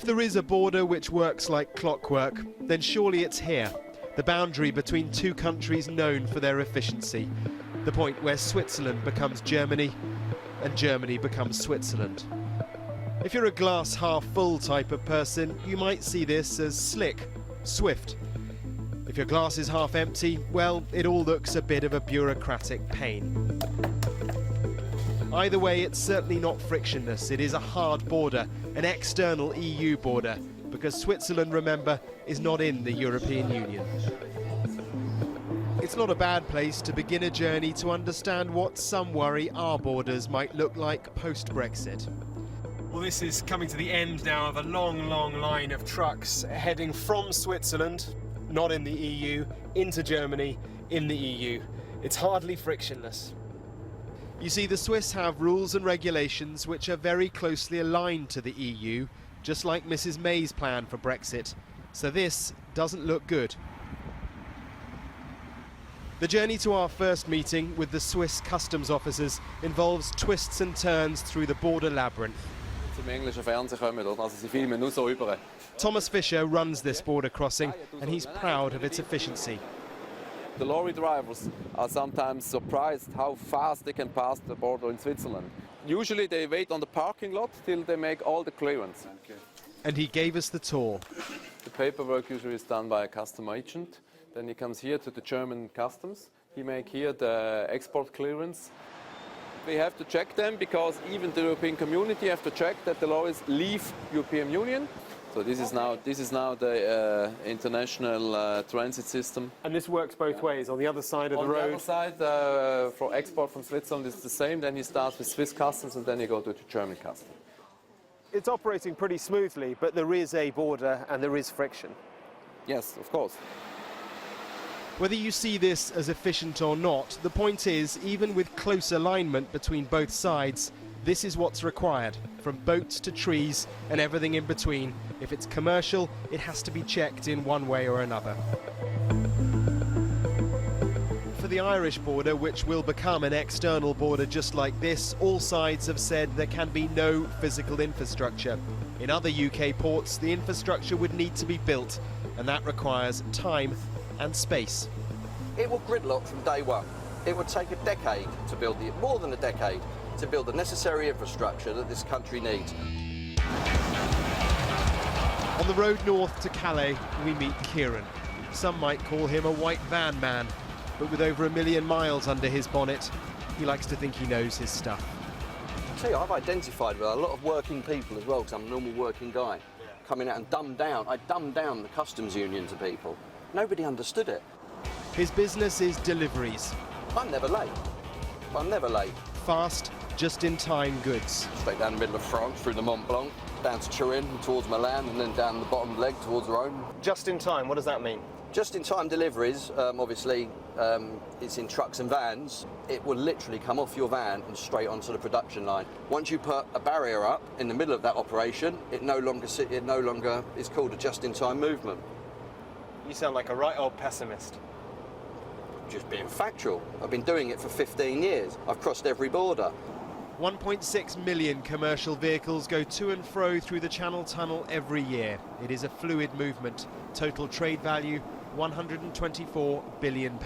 If there is a border which works like clockwork, then surely it's here, the boundary between two countries known for their efficiency, the point where Switzerland becomes Germany and Germany becomes Switzerland. If you're a glass half full type of person, you might see this as slick, swift. If your glass is half empty, well, it all looks a bit of a bureaucratic pain. Either way, it's certainly not frictionless. It is a hard border, an external EU border, because Switzerland, remember, is not in the European Union. It's not a bad place to begin a journey to understand what some worry our borders might look like post-Brexit. Well, this is coming to the end now of a long, long line of trucks heading from Switzerland, not in the EU, into Germany, in the EU. It's hardly frictionless. You see, the Swiss have rules and regulations which are very closely aligned to the EU, just like Mrs May's plan for Brexit. So this doesn't look good. The journey to our first meeting with the Swiss customs officers involves twists and turns through the border labyrinth. Thomas Fischer runs this border crossing and he's proud of its efficiency. The lorry drivers are sometimes surprised how fast they can pass the border in Switzerland. Usually they wait on the parking lot till they make all the clearance. And he gave us the tour. The paperwork usually is done by a custom agent. Then he comes here to the German customs. He makes here the export clearance. We have to check them because even the European community have to check that the lorries leave European Union. So this is now the international transit system. And this works both ways. On the other side of the road? On the other side, for export from Switzerland, it's the same. Then he starts with Swiss customs and then he goes to the German customs. It's operating pretty smoothly, but there is a border and there is friction. Yes, of course. Whether you see this as efficient or not, the point is, even with close alignment between both sides, this is what's required, from boats to trees and everything in between. If it's commercial, it has to be checked in one way or another. For the Irish border, which will become an external border just like this, all sides have said there can be no physical infrastructure. In other UK ports, the infrastructure would need to be built, and that requires time and space. It will gridlock from day one. It would take a decade to build more than a decade, to build the necessary infrastructure that this country needs. On the road north to Calais, we meet Kieran. Some might call him a white van man, but with over 1 million miles under his bonnet, he likes to think he knows his stuff. I tell you, I've identified with a lot of working people as well, because I'm a normal working guy. Coming out and I dumbed down the customs union to people. Nobody understood it. His business is deliveries. I'm never late. Fast, just-in-time goods. Straight down the middle of France, through the Mont Blanc, down to Turin, towards Milan, and then down the bottom leg towards Rome. Just-in-time, what does that mean? Just-in-time deliveries, obviously, it's in trucks and vans. It will literally come off your van and straight onto the production line. Once you put a barrier up in the middle of that operation, it no longer is called a just-in-time movement. You sound like a right old pessimist. Just being factual. I've been doing it for 15 years. I've crossed every border. 1.6 million commercial vehicles go to and fro through the Channel Tunnel every year. It is a fluid movement. Total trade value, £124 billion.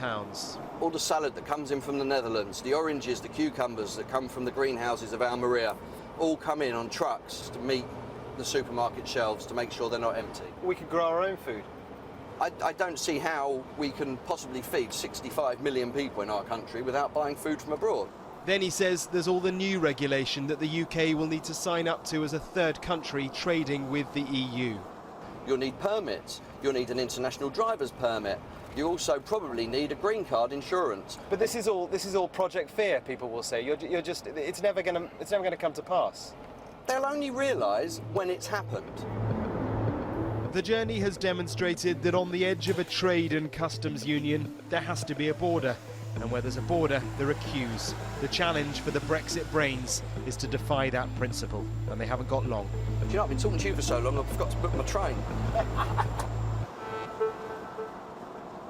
All the salad that comes in from the Netherlands, the oranges, the cucumbers that come from the greenhouses of Almeria, all come in on trucks to meet the supermarket shelves to make sure they're not empty. We could grow our own food. I don't see how we can possibly feed 65 million people in our country without buying food from abroad. Then he says there's all the new regulation that the UK will need to sign up to as a third country trading with the EU. You'll need permits. You'll need an international driver's permit. You also probably need a green card insurance. But this is all Project Fear, people will say. It's never going to come to pass. They'll only realise when it's happened. The journey has demonstrated that on the edge of a trade and customs union, there has to be a border. And where there's a border, there are queues. The challenge for the Brexit brains is to defy that principle, and they haven't got long. Do you know, I've been talking to you for so long, I forgot to book my train.